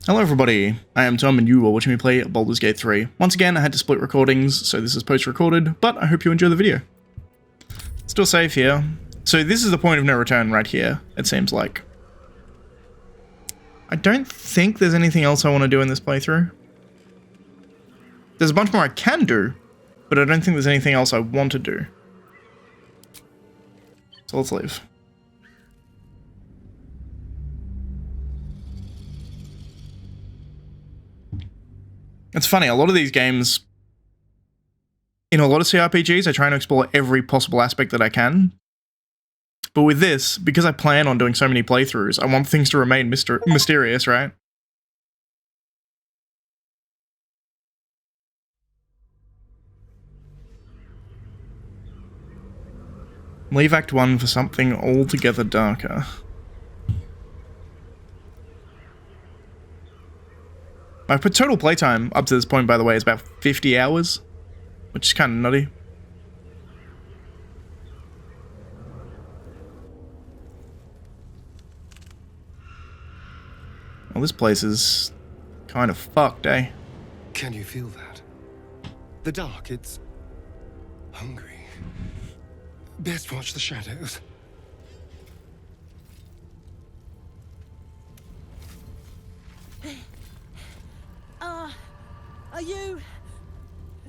Hello everybody, I am Tom and you are watching me play Baldur's Gate 3. Once again, I had to split recordings, so this is post-recorded, but I hope you enjoy the video. Still safe here. So this is the point of no return right here, it seems like. I don't think there's anything else I want to do in this playthrough. There's a bunch more I can do, but I don't think there's anything else I want to do. So let's leave. It's funny, a lot of these games, in a lot of CRPGs, I try and explore every possible aspect that I can. But with this, because I plan on doing so many playthroughs, I want things to remain mysterious, right? Leave Act 1 for something altogether darker. My total playtime up to this point, by the way, is about 50 hours, which is kind of nutty. Well, this place is kind of fucked, eh? Can you feel that? The dark, it's hungry. Best watch the shadows. Are you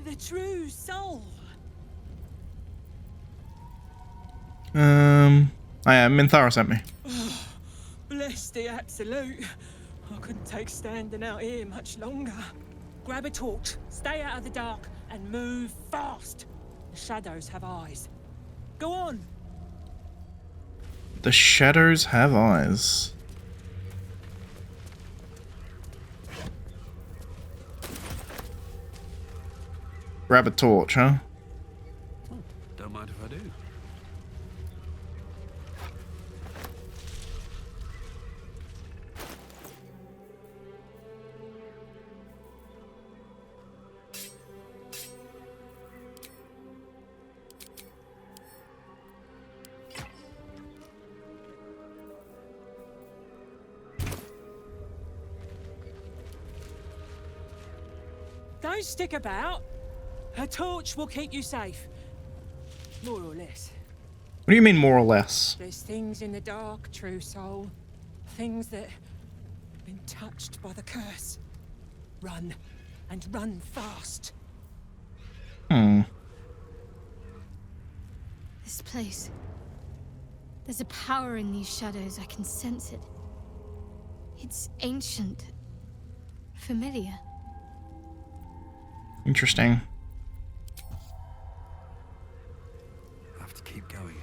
the true soul? I am. Minthara sent me. Oh, bless the absolute. I couldn't take standing out here much longer. Grab a torch, stay out of the dark, and move fast. The shadows have eyes. Go on. The shadows have eyes. Grab a torch, huh? Oh, don't mind if I do. Don't stick about. A torch will keep you safe. More or less. What do you mean, more or less? There's things in the dark, true soul. Things that have been touched by the curse. Run, and run fast. This place. There's a power in these shadows, I can sense it. It's ancient. Familiar. Interesting. I have to keep going.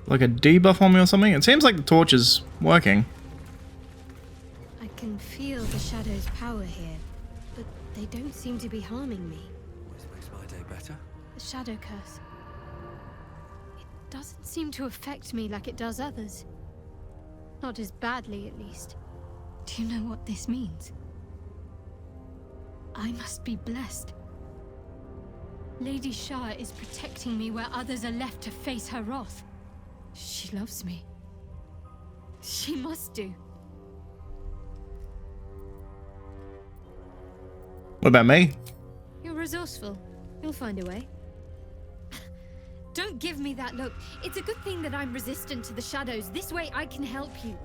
Like a debuff on me or something? It seems like the torch is working. I can feel the shadows' power here, but they don't seem to be harming me. Always makes my day better. The shadow curse. It doesn't seem to affect me like it does others. Not as badly, at least. Do you know what this means? I must be blessed. Lady Shah is protecting me where others are left to face her wrath. She loves me. She must do. What about me? You're resourceful. You'll find a way. Don't give me that look. It's a good thing that I'm resistant to the shadows. This way I can help you.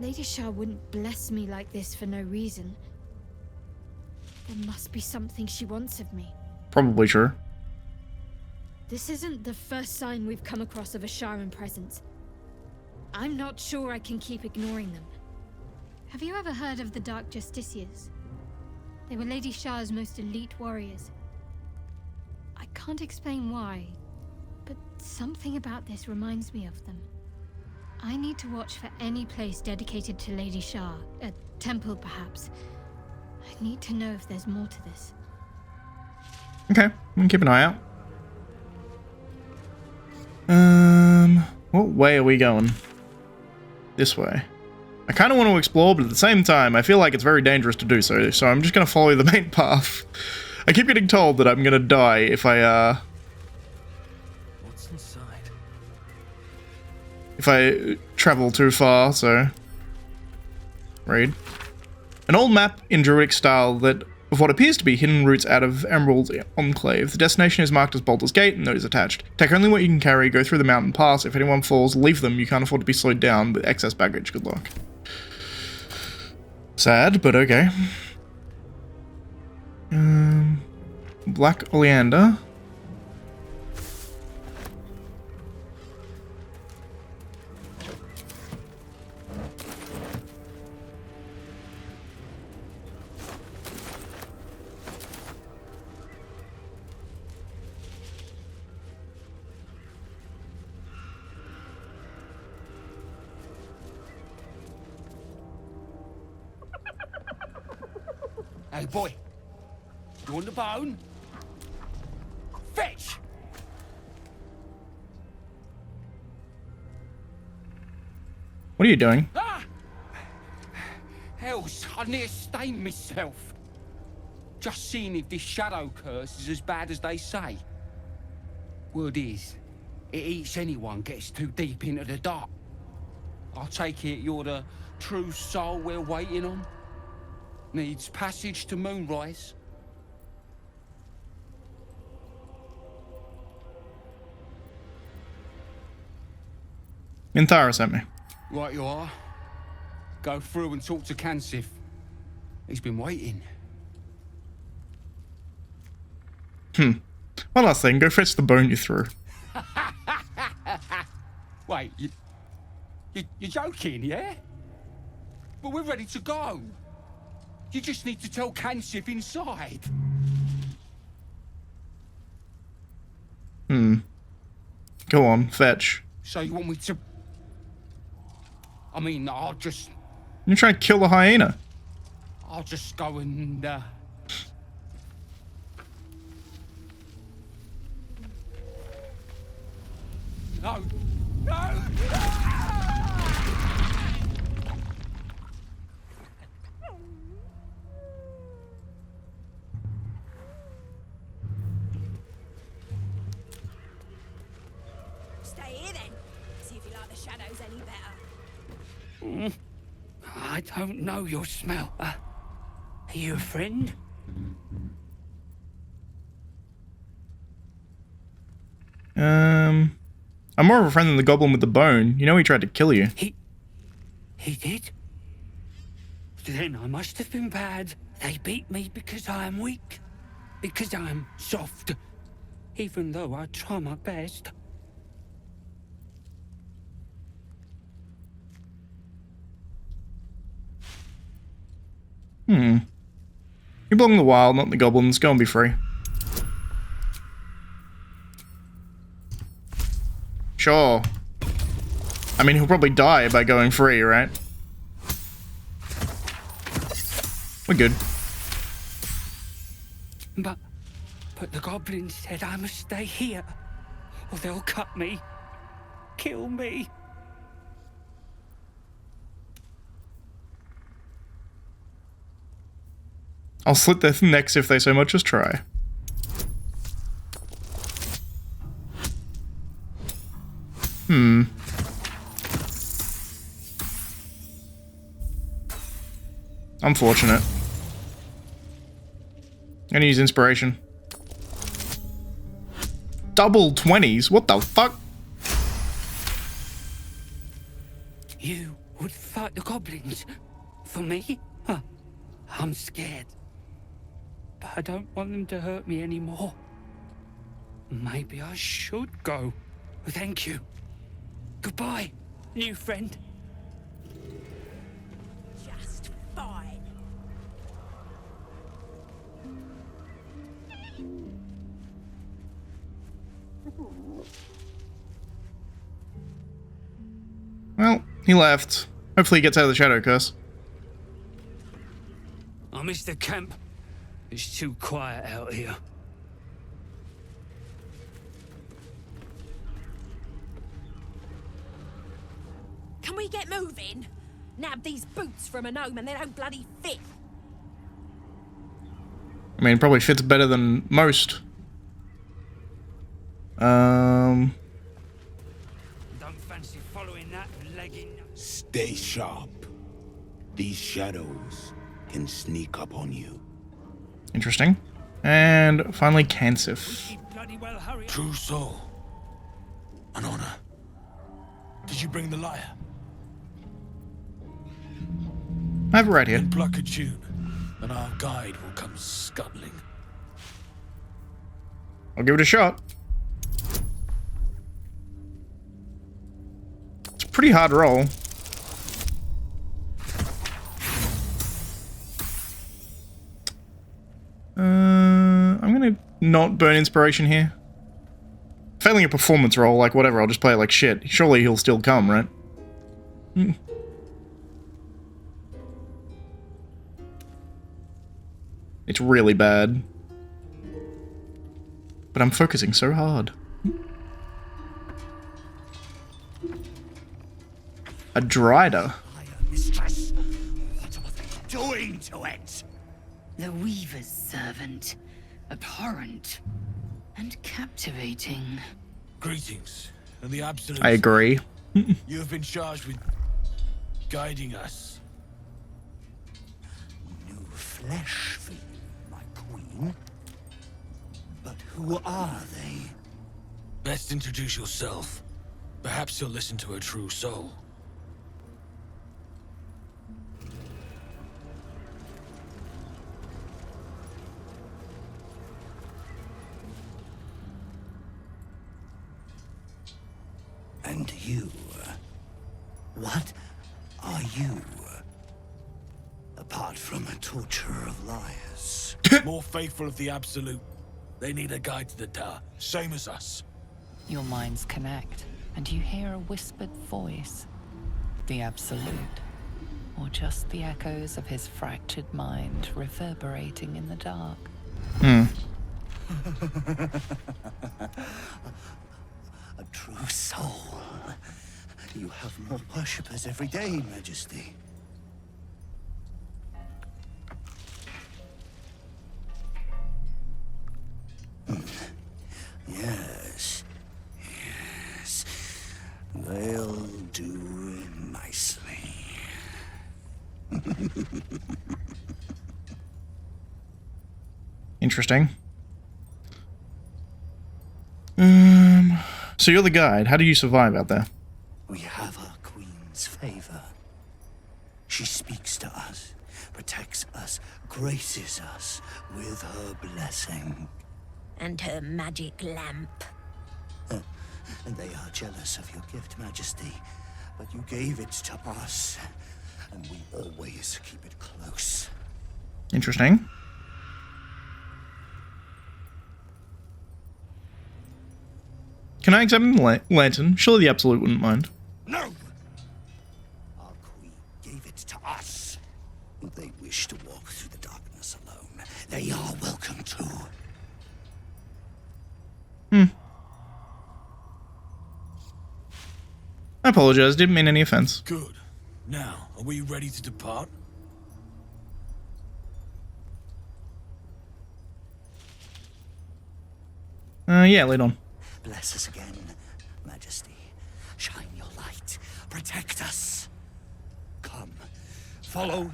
Lady Shah wouldn't bless me like this for no reason. There must be something she wants of me. Probably true. This isn't the first sign we've come across of a Sharan presence. I'm not sure I can keep ignoring them. Have you ever heard of the Dark Justiciars? They were Lady Shah's most elite warriors. I can't explain why, but something about this reminds me of them. I need to watch for any place dedicated to Lady Shah, a temple perhaps. I need to know if there's more to this. Okay, we can keep an eye out. What way are we going? This way. I kind of want to explore, but at the same time, I feel like it's very dangerous to do so, so I'm just going to follow the main path. I keep getting told that I'm going to die if I, What's inside? if I travel too far, so... Read. An old map in Druidic style that of what appears to be hidden routes out of Emerald's enclave. The destination is marked as Baldur's Gate and those attached. Take only what you can carry, go through the mountain pass. If anyone falls, leave them. You can't afford to be slowed down with excess baggage. Good luck. Sad, but okay. Black Oleander. Hey, boy. You want the bone? Fetch! What are you doing? Ah! Hells, I near stained myself. Just seeing if this shadow curse is as bad as they say. Word is, it eats anyone gets too deep into the dark. I take it you're the true soul we're waiting on? Needs passage to Moonrise? Minthara sent me. Right you are. Go through and talk to Kansif. He's been waiting. One last thing, go fetch the bone you threw. Wait, you're joking, yeah? But we're ready to go. You just need to tell Kansif inside. Go on, fetch. So you want me to... I mean, You're trying to kill the hyena. I'll just go and, No! No! Stay here then. See if you like the shadows any better. I don't know your smell. Are you a friend? I'm more of a friend than the goblin with the bone. You know he tried to kill you. He did? Then I must have been bad. They beat me because I am weak. Because I am soft. Even though I try my best. You belong in the wild, not in the goblins. Go and be free. Sure. I mean, he'll probably die by going free, right? We're good. But the goblin said I must stay here. Or they'll cut me. Kill me. I'll slit their necks if they so much as try. Unfortunate. I'm gonna use inspiration. Double 20s? What the fuck? You would fight the goblins? For me? Huh. I'm scared. But I don't want them to hurt me anymore. Maybe I should go. Thank you. Goodbye, new friend. Just fine. Well, he left. Hopefully he gets out of the shadow curse. I miss the camp. It's too quiet out here. Can we get moving? Nab these boots from a gnome and they don't bloody fit. I mean, it probably fits better than most. Don't fancy following that legging. Stay sharp. These shadows can sneak up on you. Interesting. And finally, Cansif. Keep bloody well hurry. True soul. An honor. Did you bring the lyre? I have it right here. Then pluck a tune, and our guide will come scuttling. I'll give it a shot. It's a pretty hard roll. I'm gonna not burn inspiration here. Failing a performance roll, like whatever, I'll just play it like shit. Surely he'll still come, right? It's really bad. But I'm focusing so hard. A Drider. Mistress, what are they doing to it? The Weaver's servant. Abhorrent. And captivating. Greetings, and the absolute. I agree. You have been charged with guiding us. New flesh for you, my queen. But who are they? Best introduce yourself. Perhaps you'll listen to a true soul. And you, what are you? Apart from a torturer of liars. More faithful of the absolute. They need a guide to the tower, same as us. Your minds connect, and you hear a whispered voice. The Absolute, or just the echoes of his fractured mind reverberating in the dark. A true soul. You have more worshippers every day, Majesty. Yes. Yes. They'll do nicely. Interesting. So you're the guide. How do you survive out there? We have our queen's favor. She speaks to us, protects us, graces us with her blessing. And her magic lamp. And they are jealous of your gift, Majesty. But you gave it to us, and we always keep it close. Interesting. Can I examine the lantern? Surely the Absolute wouldn't mind. No! Our queen gave it to us. If they wish to walk through the darkness alone, they are welcome to. I apologize, didn't mean any offense. Good. Now, are we ready to depart? Yeah, lead on. Bless us again, Majesty. Shine your light. Protect us. Come, follow,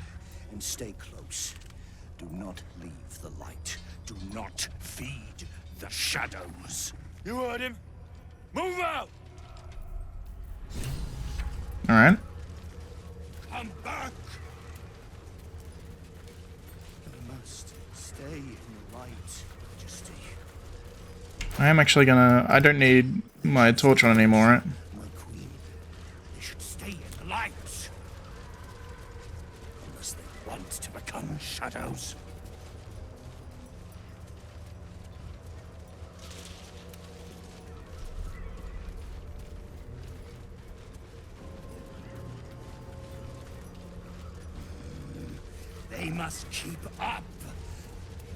and stay close. Do not leave the light. Do not feed the shadows. You heard him. Move out! Alright. Come back! You must stay in the light, Majesty. I am actually gonna... I don't need my torch on anymore, right? My queen, they should stay in the light. Unless they want to become shadows. They must keep up.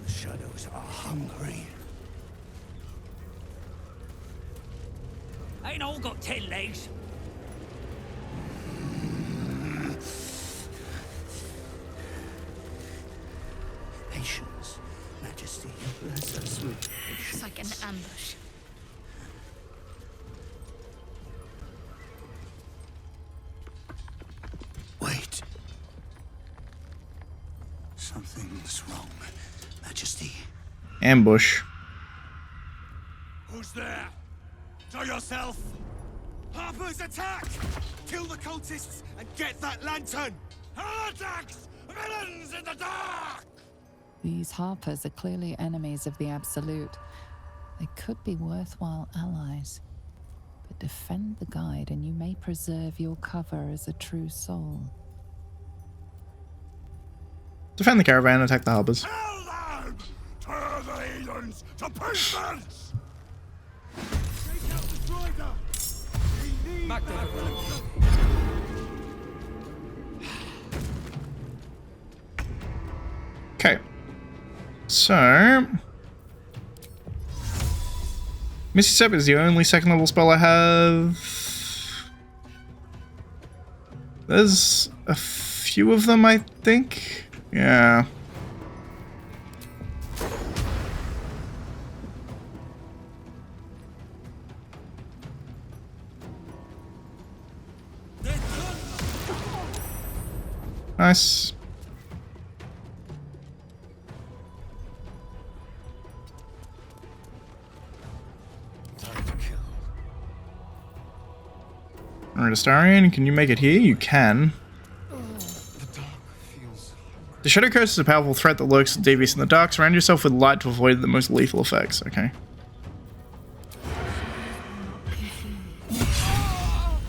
The shadows are hungry. Ain't all got 10 legs. patience, Majesty. Bless us with patience. Looks like an ambush. Wait. Something's wrong, Majesty. Ambush. Who's there? Show yourself! Harpers, attack! Kill the cultists and get that lantern! Heretics! Villains in the dark! These Harpers are clearly enemies of the Absolute. They could be worthwhile allies. But defend the guide and you may preserve your cover as a true soul. Defend the caravan, attack the harbors. Kill them! Tear the heathens to pieces! Take out the strider! We need Okay. So... Misty Step is the only second level spell I have. There's a few of them, I think. Yeah. Nice. Restarian, can you make it here? You can. The Shadow Curse is a powerful threat that lurks devious in the dark. Surround yourself with light to avoid the most lethal effects. Okay.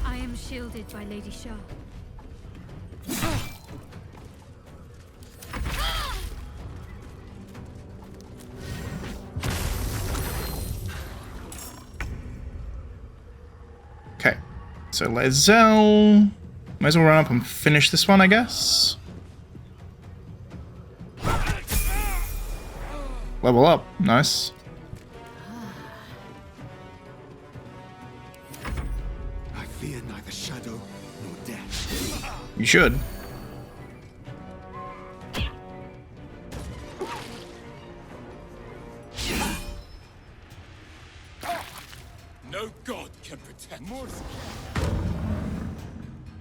I am shielded by Lady Shah. Okay. So lae'zel. Might as well run up and finish this one, I guess. Level up. Nice. I fear neither shadow nor death. You should. No god can protect more.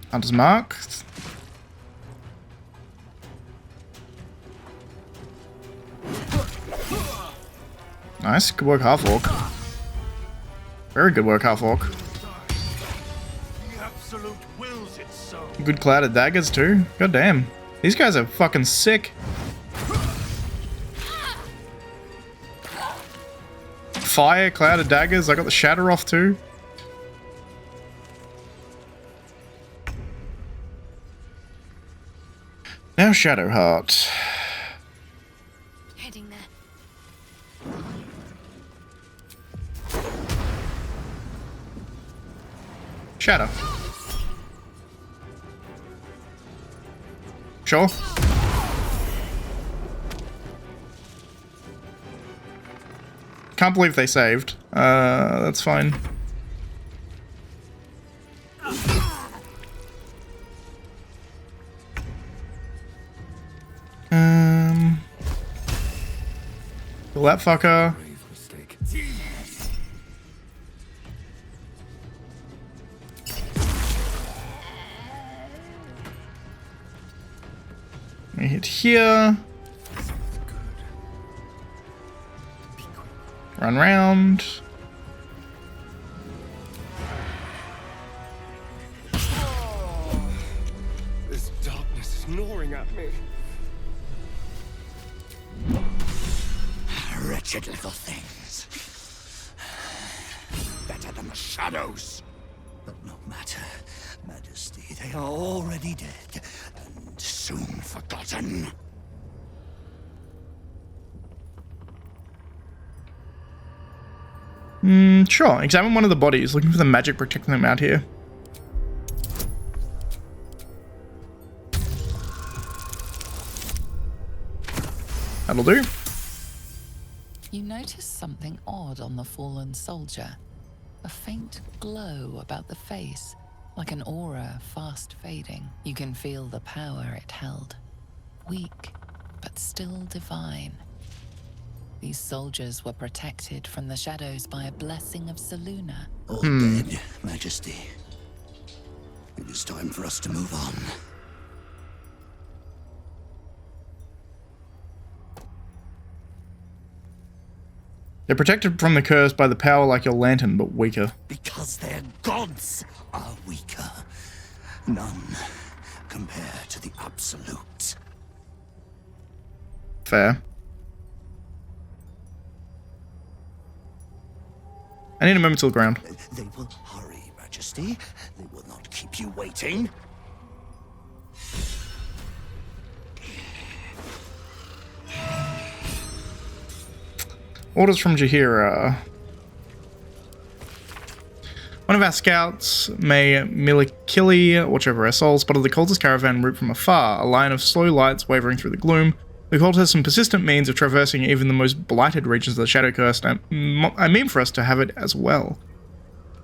Hunter's Mark. Nice. Good work, half-orc. Very good work, half-orc. The Absolute wills it so. Good clouded daggers too. God damn. These guys are fucking sick. Fire, clouded daggers. I got the shatter off too. Now Shadowheart. Heading there. Shadow. Sure. Can't believe they saved. That's fine. Kill that fucker. Let me hit here. Run round. This darkness is gnawing at me. Wretched little things. Better than the shadows. But no matter, Majesty. They are already dead and soon forgotten. Sure. Examine one of the bodies, looking for the magic protecting them out here. That'll do. You notice something odd on the fallen soldier. A faint glow about the face, like an aura fast fading. You can feel the power it held. Weak, but still divine. These soldiers were protected from the shadows by a blessing of Selûne. All dead, Majesty. It is time for us to move on. They're protected from the curse by the power like your lantern, but weaker. Because their gods are weaker. None compare to the Absolute. Fair. I need a moment to look around. They will hurry, Majesty. They will not keep you waiting. Orders from Jaheira. One of our scouts, May Milikili, watch over our souls, spotted the cultist caravan route from afar, a line of slow lights wavering through the gloom. The cult has some persistent means of traversing even the most blighted regions of the Shadow Curse, and I mean for us to have it as well.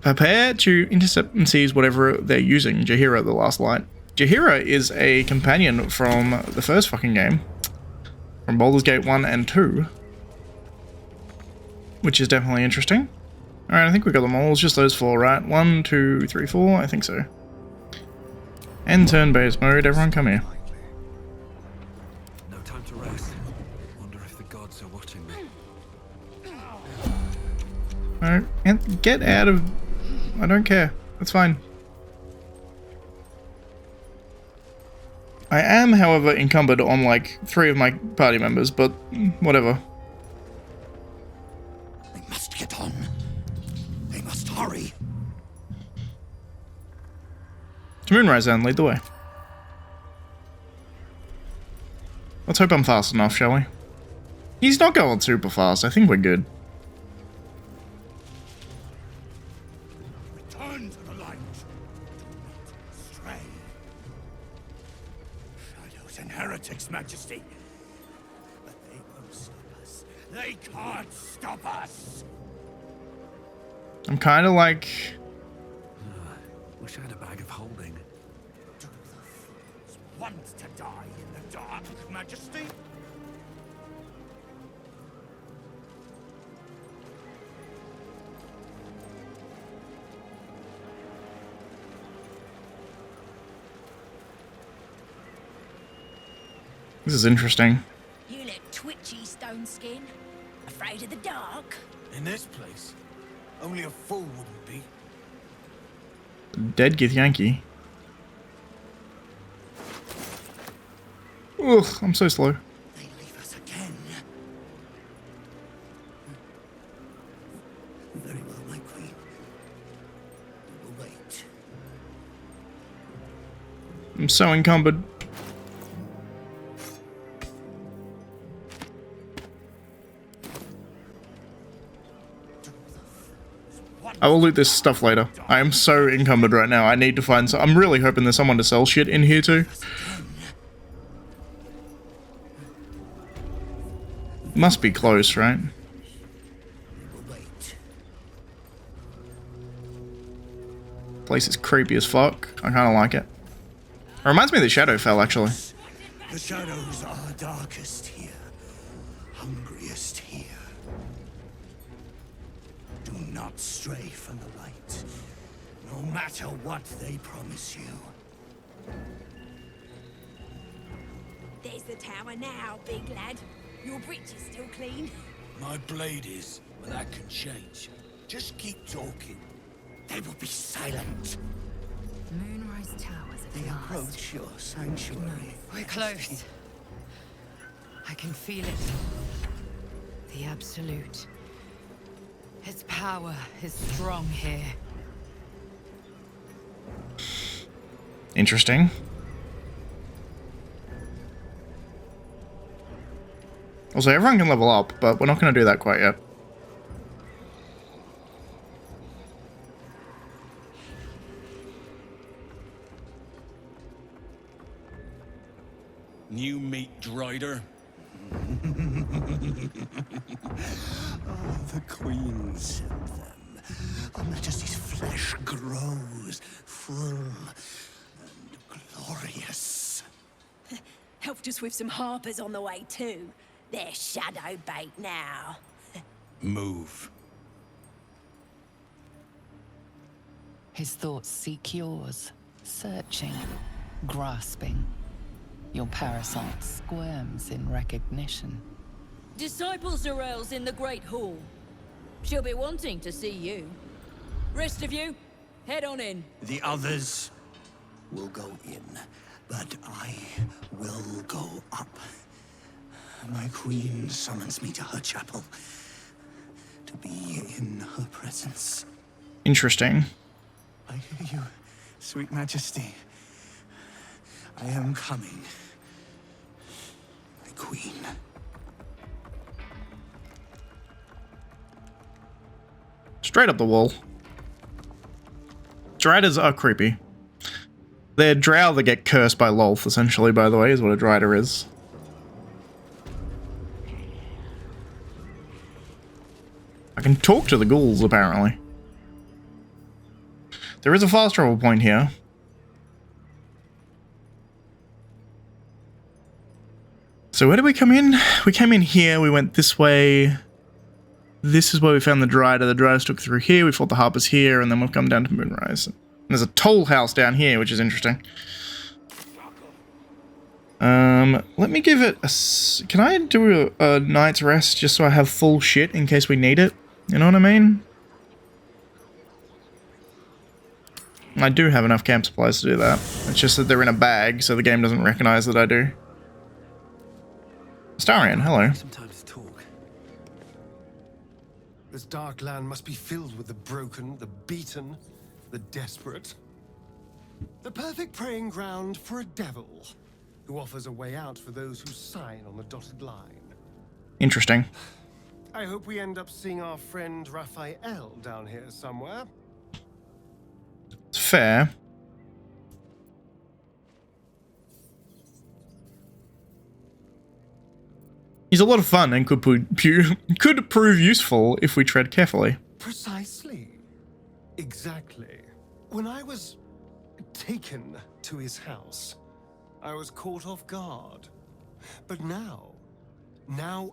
Prepare to intercept and seize whatever they're using, Jaheira the Last Light. Jaheira is a companion from the first fucking game, from Baldur's Gate 1 and 2. Which is definitely interesting. Alright, I think we got them all. It's just those 4, right? 1, 2, 3, 4. I think so. End turn-based mode. Everyone come here. No time to rest. Wonder if the gods are watching me. Alright, and get out of... I don't care. That's fine. I am, however, encumbered on like 3 of my party members, but whatever. Must get on. They must hurry. To Moonrise then, lead the way. Let's hope I'm fast enough, shall we? He's not going super fast. I think we're good. Return to the light. Do not stray. Shadows and heretics, Majesty. But they won't stop us. They can't stop us. I'm kind of like... Wish I had a bag of holding. Do the fools want to die in the dark, Majesty? This is interesting. You look twitchy, Stone Skin. Afraid of the dark? In this place? Only a fool wouldn't be. Dead Githyanki. Ugh, I'm so slow. They leave us again. Very well, my queen. We will wait. I'm so encumbered. I will loot this stuff later. I am so encumbered right now. I need to find some. I'm really hoping there's someone to sell shit in here too. Must be close, right? Place is creepy as fuck. I kind of like it. It reminds me of the Shadowfell, actually. The shadows are darkest here, hungriest here. Do not stray from the light, no matter what they promise you. There's the tower now, big lad. Your bridge is still clean. My blade is, but that can change. Just keep talking. They will be silent. Moonrise Towers at They last. approach your sanctuary. We're close. I can feel it. The Absolute. Its power is strong here. Interesting. Also, everyone can level up, but we're not going to do that quite yet. New meat, Drider. The Queen sent them. Her Majesty's flesh grows full and glorious. Help off just with some harpers on the way too. They're shadow bait now. Move. His thoughts seek yours, searching, grasping. Your parasite squirms in recognition. Disciple Zarel's in the Great Hall. She'll be wanting to see you. Rest of you, head on in. The others will go in, but I will go up. My queen summons me to her chapel to be in her presence. Interesting. I hear you, sweet majesty. I am coming. My queen. Straight up the wall. Driders are creepy. They're drow that get cursed by Lolth, essentially, by the way, is what a Drider is. I can talk to the ghouls, apparently. There is a fast travel point here. So where did we come in? We came in here, we went this way. This is where we found the Drider. The Driders took through here, we fought the Harpers here, and then we've come down to Moonrise. And there's a toll house down here, which is interesting. Let me give it a... Can I do a night's rest just so I have full shit in case we need it? You know what I mean? I do have enough camp supplies to do that. It's just that they're in a bag, so the game doesn't recognize that I do. Starian, hello. Sometimes talk. This dark land must be filled with the broken, the beaten, the desperate. The perfect preying ground for a devil who offers a way out for those who sign on the dotted line. Interesting. I hope we end up seeing our friend Raphael down here somewhere. It's fair. He's a lot of fun and could prove useful if we tread carefully. Precisely. Exactly. When I was taken to his house, I was caught off guard. But now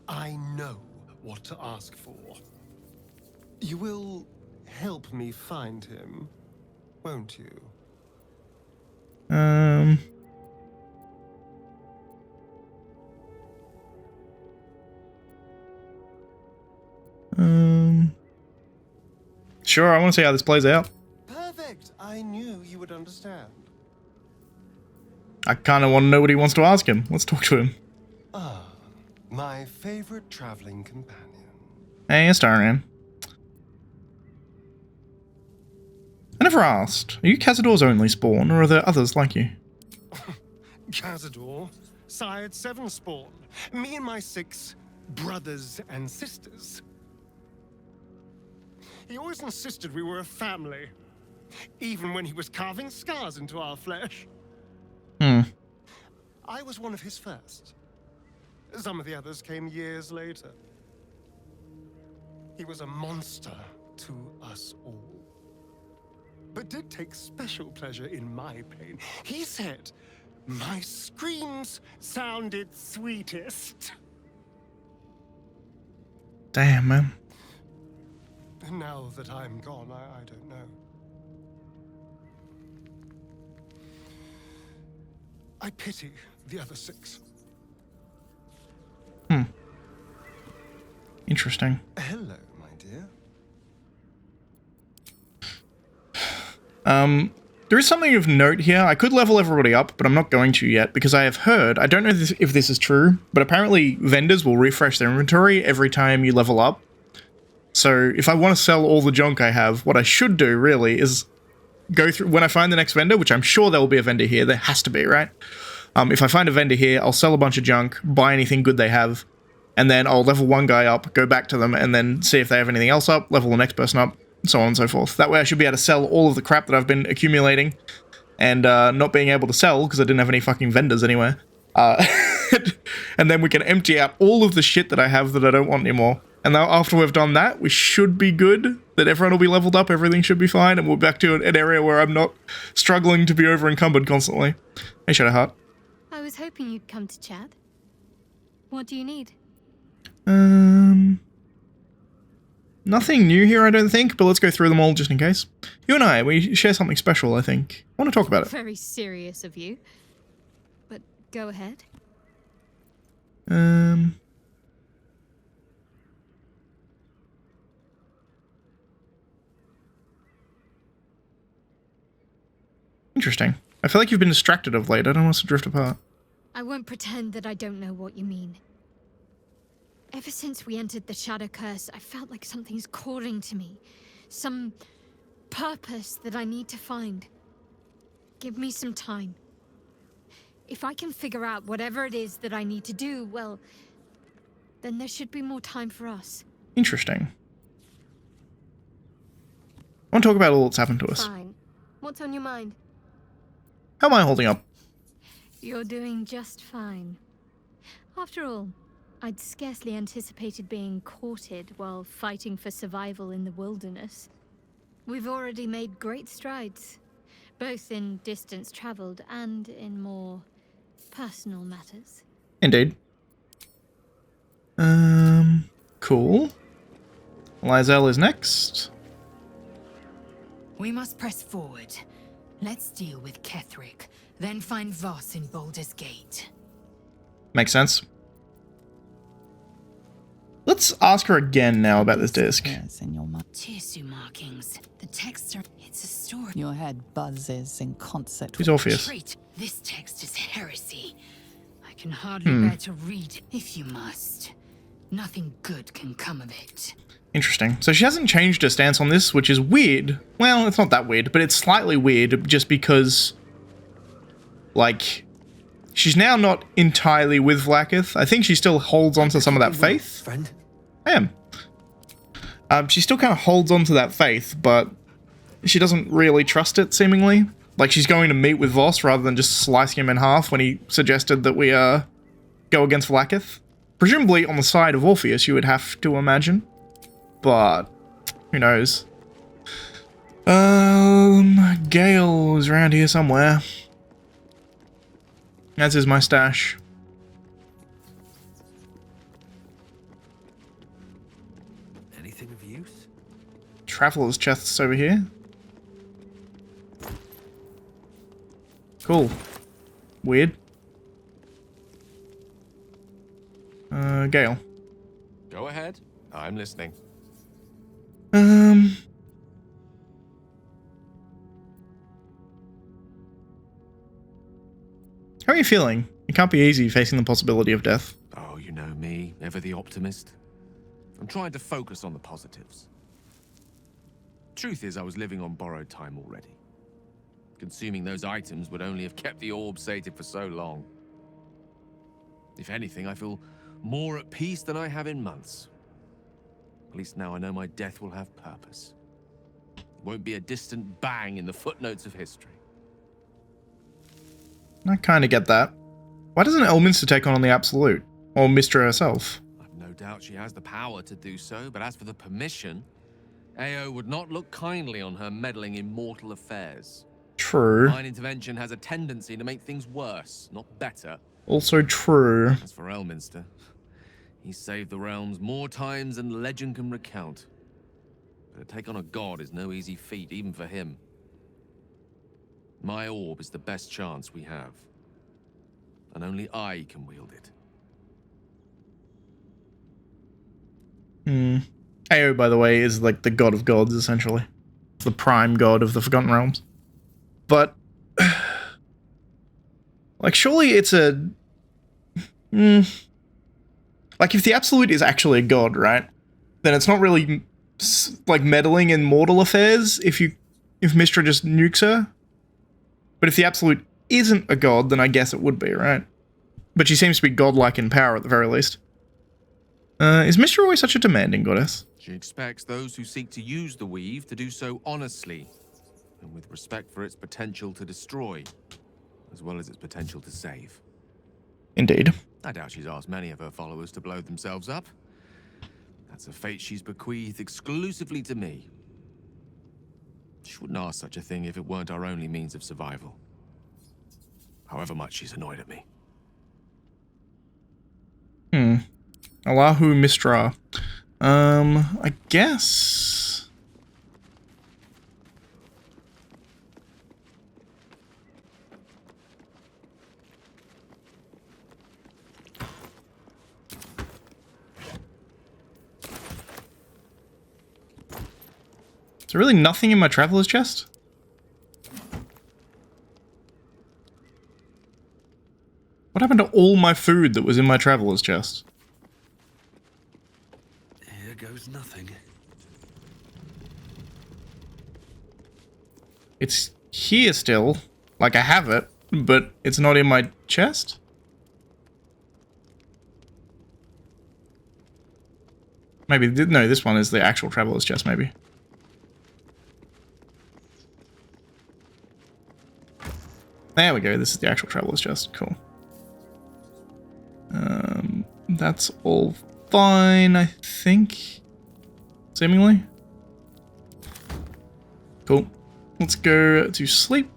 I know what to ask for. You will help me find him, won't you? Sure, I want to see how this plays out. Perfect. I knew you would understand. I kind of want to know what he wants to ask him. Let's talk to him. Ah, my favorite traveling companion. Hey, Astarian. I never asked. Are you Cazador's only spawn, or are there others like you? Cazador, sired 7 spawn. Me and my 6 brothers and sisters. He always insisted we were a family, even when he was carving scars into our flesh. I was one of his first. Some of the others came years later. He was a monster to us all, but did take special pleasure in my pain. He said my screams sounded sweetest. Damn, man. And now that I'm gone, I don't know. I pity the other 6. Interesting. Hello, my dear. There is something of note here. I could level everybody up, but I'm not going to yet because I have heard, I don't know if this is true, but apparently vendors will refresh their inventory every time you level up. So if I want to sell all the junk I have, what I should do really is go through, when I find the next vendor, which I'm sure there will be a vendor here, there has to be, right? If I find a vendor here, I'll sell a bunch of junk, buy anything good they have, and then I'll level one guy up, go back to them, and then see if they have anything else up, level the next person up, so on and so forth. That way I should be able to sell all of the crap that I've been accumulating and not being able to sell because I didn't have any fucking vendors anywhere. And then we can empty out all of the shit that I have that I don't want anymore. And now after we've done that, we should be good, that everyone will be leveled up, everything should be fine, and we're back to an area where I'm not struggling to be over encumbered constantly. Hey, Shadowheart. I was hoping you'd come to chat. What do you need? Nothing new here, I don't think, but let's go through them all just in case. You and I, we share something special, I think. I want to talk about it. Very serious of you. But go ahead. Interesting. I feel like you've been distracted of late. I don't want us to drift apart. I won't pretend that I don't know what you mean. Ever since we entered the Shadow Curse, I felt like something's calling to me. Some purpose that I need to find. Give me some time. If I can figure out whatever it is that I need to do, well, then there should be more time for us. Interesting. I want to talk about all that's happened to us. Fine. What's on your mind? How am I holding up? You're doing just fine. After all, I'd scarcely anticipated being courted while fighting for survival in the wilderness. We've already made great strides, both in distance traveled and in more personal matters. Indeed. Cool. lae'zel is next. We must press forward. Let's deal with Ketheric, then find Voss in Baldur's Gate. Makes sense. Let's ask her again now about this disc. Tissue markings. The text are... It's a story. Your head buzzes in concert Who's Orpheus? Treat. This text is heresy. I can hardly bear to read, if you must. Nothing good can come of it. Interesting. So she hasn't changed her stance on this, which is weird. Well, it's not that weird, but it's slightly weird just because, like, she's now not entirely with Vlaakith. I think she still holds on to some of that faith. Friend? I am. She still kind of holds on to that faith, but she doesn't really trust it, seemingly. Like, she's going to meet with Voss rather than just slicing him in half when he suggested that we go against Vlaakith. Presumably on the side of Orpheus, you would have to imagine. But who knows? Gale is around here somewhere. As is my stash. Anything of use? Traveler's chests over here. Cool. Weird. Gale. Go ahead. I'm listening. How are you feeling? It can't be easy facing the possibility of death. Oh, you know me, ever the optimist. I'm trying to focus on the positives. Truth is, I was living on borrowed time already. Consuming those items would only have kept the orb sated for so long. If anything, I feel more at peace than I have in months. At least now I know my death will have purpose. It won't be a distant bang in the footnotes of history. I kind of get that. Why doesn't Elminster take on the Absolute? Or Mystra herself? I've no doubt she has the power to do so, but as for the permission, Ao would not look kindly on her meddling in mortal affairs. True. Divine intervention has a tendency to make things worse, not better. Also true. As for Elminster, he saved the realms more times than legend can recount. But to take on a god is no easy feat, even for him. My orb is the best chance we have. And only I can wield it. Ao, by the way, is like the god of gods, essentially. The prime god of the Forgotten Realms. But, like, surely it's a... Like, if the Absolute is actually a god, right? Then it's not really, like, meddling in mortal affairs if Mystra just nukes her. But if the Absolute isn't a god, then I guess it would be, right? But she seems to be godlike in power at the very least. Is Mystra always such a demanding goddess? She expects those who seek to use the weave to do so honestly, and with respect for its potential to destroy, as well as its potential to save. Indeed. I doubt she's asked many of her followers to blow themselves up. That's a fate she's bequeathed exclusively to me. She wouldn't ask such a thing if it weren't our only means of survival. However much she's annoyed at me. Allahu Mistra. I guess. Is there really nothing in my traveler's chest? What happened to all my food that was in my traveler's chest? Here goes nothing. It's here still. Like I have it, but it's not in my chest? Maybe, no, this one is the actual traveler's chest, maybe. There we go, this is the actual traveler's chest, cool. That's all fine, I think. Seemingly. Cool. Let's go to sleep.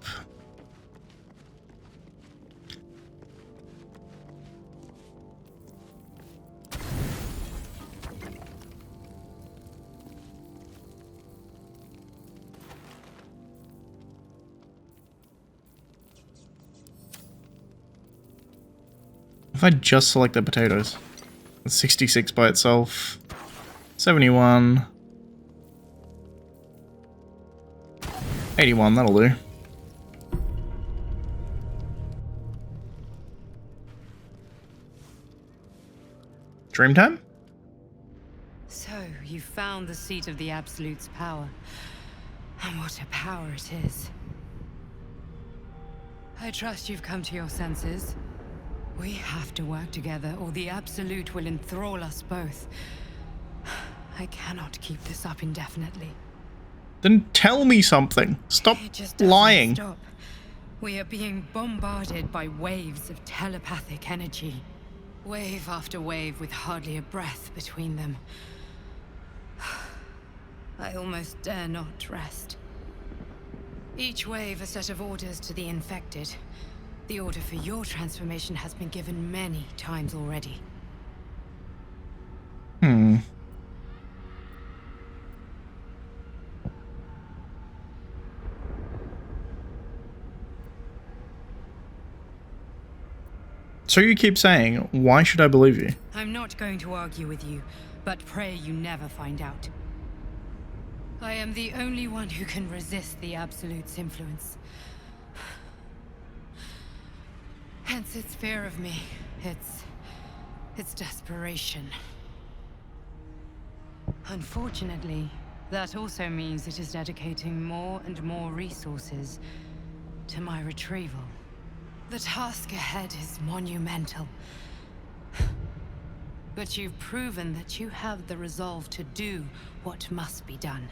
If I just select the potatoes, it's 66 by itself, 71, 81, that'll do. Dream time? So, you found the seat of the Absolute's power. And what a power it is. I trust you've come to your senses. We have to work together, or the Absolute will enthrall us both. I cannot keep this up indefinitely. Then tell me something. Stop lying. Stop. We are being bombarded by waves of telepathic energy. Wave after wave with hardly a breath between them. I almost dare not rest. Each wave a set of orders to the infected. The order for your transformation has been given many times already. So you keep saying, why should I believe you? I'm not going to argue with you, but pray you never find out. I am the only one who can resist the Absolute's influence. Hence its fear of me, its desperation. Unfortunately, that also means it is dedicating more and more resources to my retrieval. The task ahead is monumental. But you've proven that you have the resolve to do what must be done.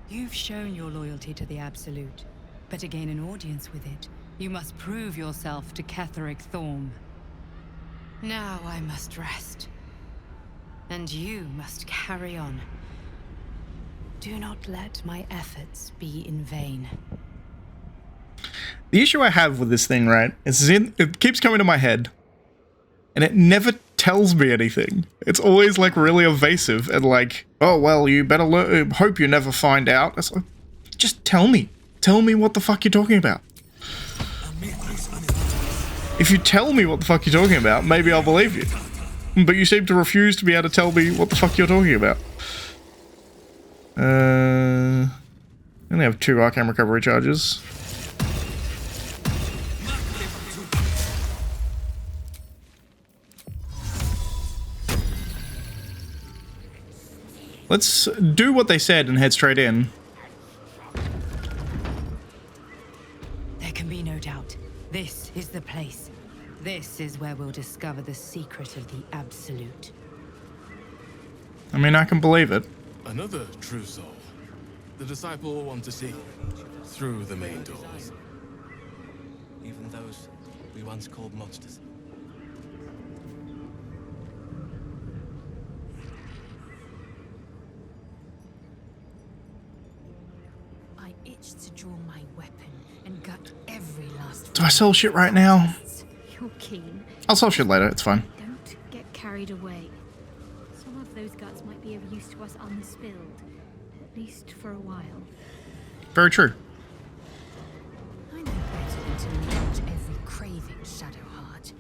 You've shown your loyalty to the Absolute, but to gain an audience with it, you must prove yourself to Ketheric Thorm. Now I must rest. And you must carry on. Do not let my efforts be in vain. The issue I have with this thing, right, is it keeps coming to my head. And it never tells me anything. It's always like really evasive and like, oh, well, you better hope you never find out. It's like, just tell me. Tell me what the fuck you're talking about. If you tell me what the fuck you're talking about, maybe I'll believe you. But you seem to refuse to be able to tell me what the fuck you're talking about. I only have 2 arcane recovery charges. Let's do what they said and head straight in. There can be no doubt. This is the place. This is where we'll discover the secret of the Absolute. I mean, I can believe it. Another true soul. The disciple will want to see through the main doors. Even those we once called monsters. I itch to draw my weapon and gut every last. Do I sell shit right now? You're keen. I'll solve shit later, it's fine. Don't get carried away. Some of those guts might be of use to us unspilled, at least for a while. Very true. I know better than to indulge every craving, Shadowheart.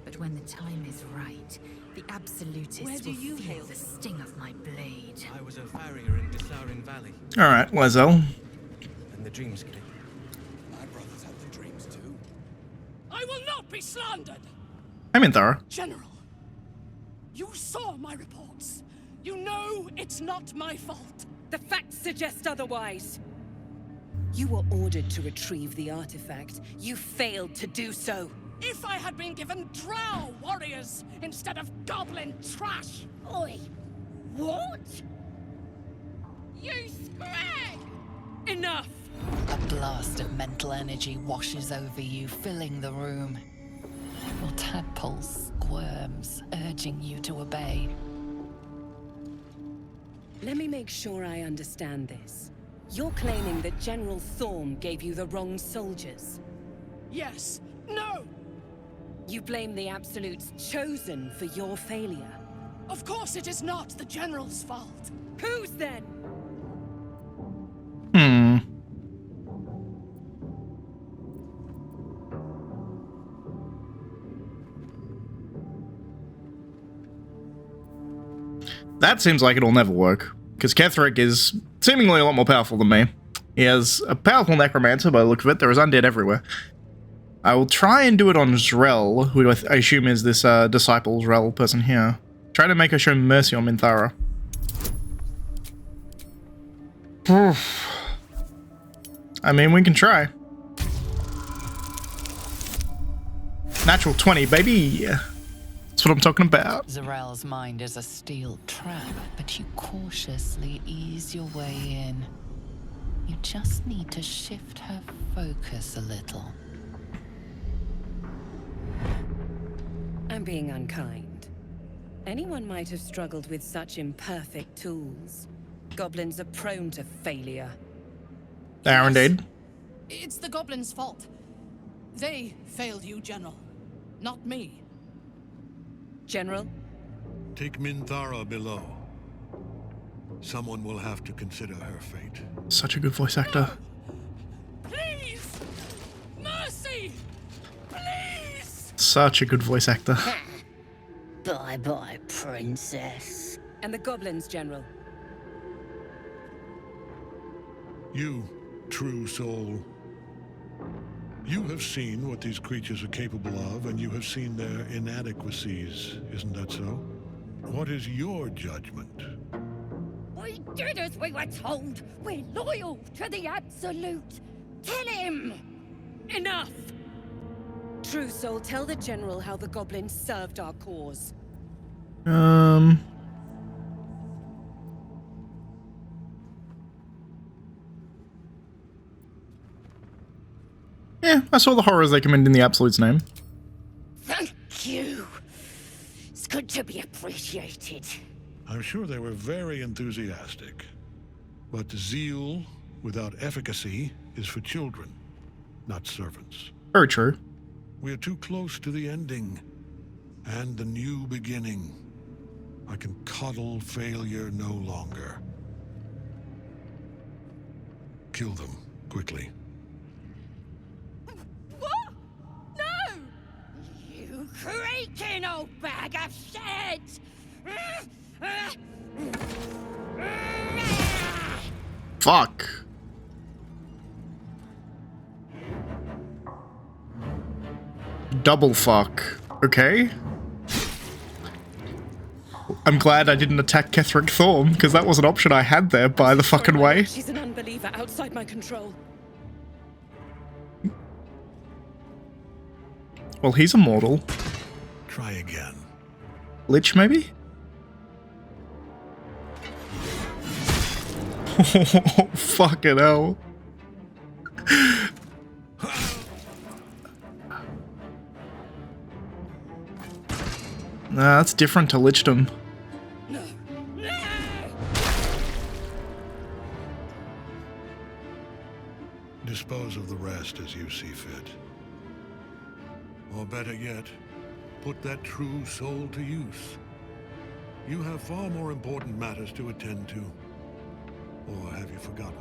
But when the time is right, the Absolutists will feel the sting of my blade. I was a farrier in Dissarin Valley. Alright, lae'zel. And the Dreamscape. My brothers had the dreams too. I will not be slandered! I'm in Thara. General, you saw my reports. You know it's not my fault. The facts suggest otherwise. You were ordered to retrieve the artifact. You failed to do so. If I had been given drow warriors instead of goblin trash. Oi! What? You scrag! Enough! A blast of mental energy washes over you, filling the room. Your tadpole squirms, urging you to obey. Let me make sure I understand this. You're claiming that General Thorm gave you the wrong soldiers. Yes. No! You blame the Absolutes chosen for your failure. Of course it is not the General's fault. Whose then? That seems like it'll never work, because Ketheric is seemingly a lot more powerful than me. He has a powerful necromancer by the look of it. There is undead everywhere. I will try and do it on Zrel, who I assume is this disciple Zrel person here. Try to make her show mercy on Minthara. I mean, we can try. Natural 20, baby! That's what I'm talking about. Zrel's mind is a steel trap, but you cautiously ease your way in. You just need to shift her focus a little. I'm being unkind. Anyone might have struggled with such imperfect tools. Goblins are prone to failure. They are indeed. It's the goblins' fault. They failed you, General. Not me. General? Take Minthara below. Someone will have to consider her fate. Such a good voice actor. Please! Mercy! Please! Such a good voice actor. Bye-bye, princess. And the goblins, General. You, true soul. You have seen what these creatures are capable of, and you have seen their inadequacies, isn't that so? What is your judgment? We did as we were told. We're loyal to the Absolute. Kill him! Enough! True soul, tell the General how the goblins served our cause. Yeah, I saw the horrors they committed in the Absolute's name. Thank you. It's good to be appreciated. I'm sure they were very enthusiastic. But zeal without efficacy is for children, not servants. Very true. We are too close to the ending and the new beginning. I can coddle failure no longer. Kill them, quickly. What? No! You creaking old bag of shit! Fuck. Double fuck. Okay. I'm glad I didn't attack Ketheric Thorm, because that was an option I had there, by the fucking way. She's an unbeliever outside my control. Well, he's immortal. Try again. Lich, maybe? Oh, fucking hell. Nah, that's different to Lichdom. Dispose of the rest as you see fit. Or better yet, put that true soul to use. You have far more important matters to attend to. Or have you forgotten?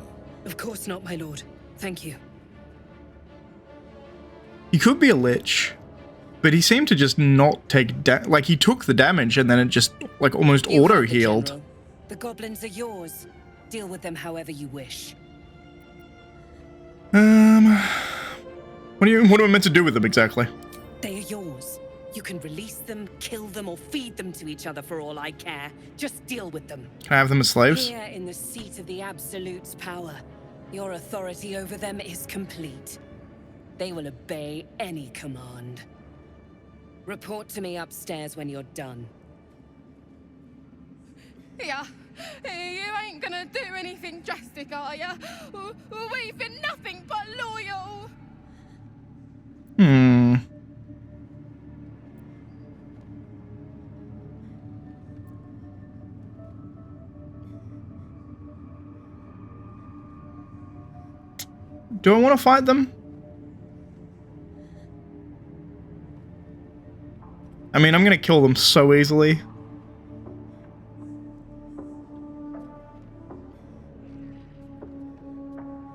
Of course not, my lord. Thank you. He could be a lich, but he seemed to just not take like he took the damage and then it just like almost auto healed. The goblins are yours. Deal with them however you wish. What am I meant to do with them exactly? They are yours. You can release them, kill them, or feed them to each other for all I care. Just deal with them. Can I have them as slaves? Here in the seat of the Absolute's power, your authority over them is complete. They will obey any command. Report to me upstairs when you're done. Yeah, you ain't gonna do anything drastic, are ya? We've been nothing but loyal. Do I want to fight them? I mean, I'm gonna kill them so easily.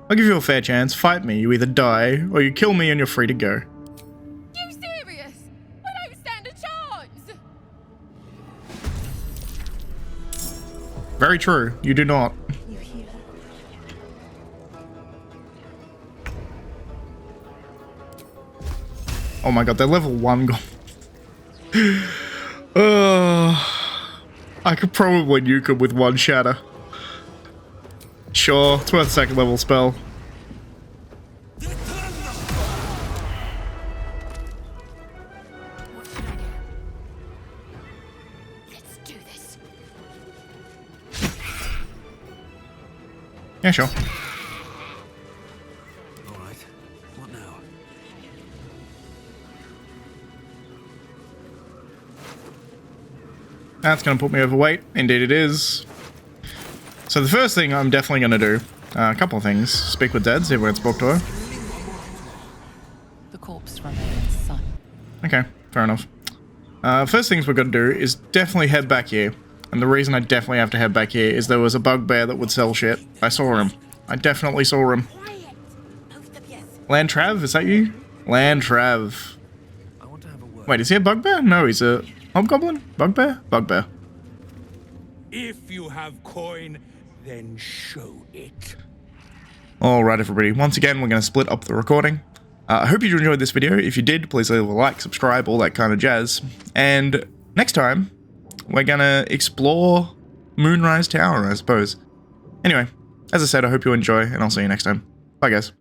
I'll give you a fair chance. Fight me. You either die, or you kill me and you're free to go. You serious? We don't stand a chance. Very true. You do not. Oh my god, they're level 1 I could probably nuke him with one shatter. Sure, it's worth a second level spell. Let's do this. Yeah, sure. Alright, what now? That's gonna put me overweight. Indeed it is. So the first thing I'm definitely gonna do, a couple of things. Speak with Dead, see if we can spoke to her. The corpse remains sun. Okay, fair enough. First things we're gonna do is definitely head back here. And the reason I definitely have to head back here is there was a bugbear that would sell shit. I saw him. I definitely saw him. Landtrav, is that you? Landtrav. Wait, is he a bugbear? No, he's a hobgoblin? Bugbear? Bugbear. If you have coin, then show it. Alright everybody, once again we're going to split up the recording. I hope you enjoyed this video. If you did, please leave a like, subscribe, all that kind of jazz. And next time, we're going to explore Moonrise Tower, I suppose. Anyway, as I said, I hope you enjoy, and I'll see you next time. Bye guys.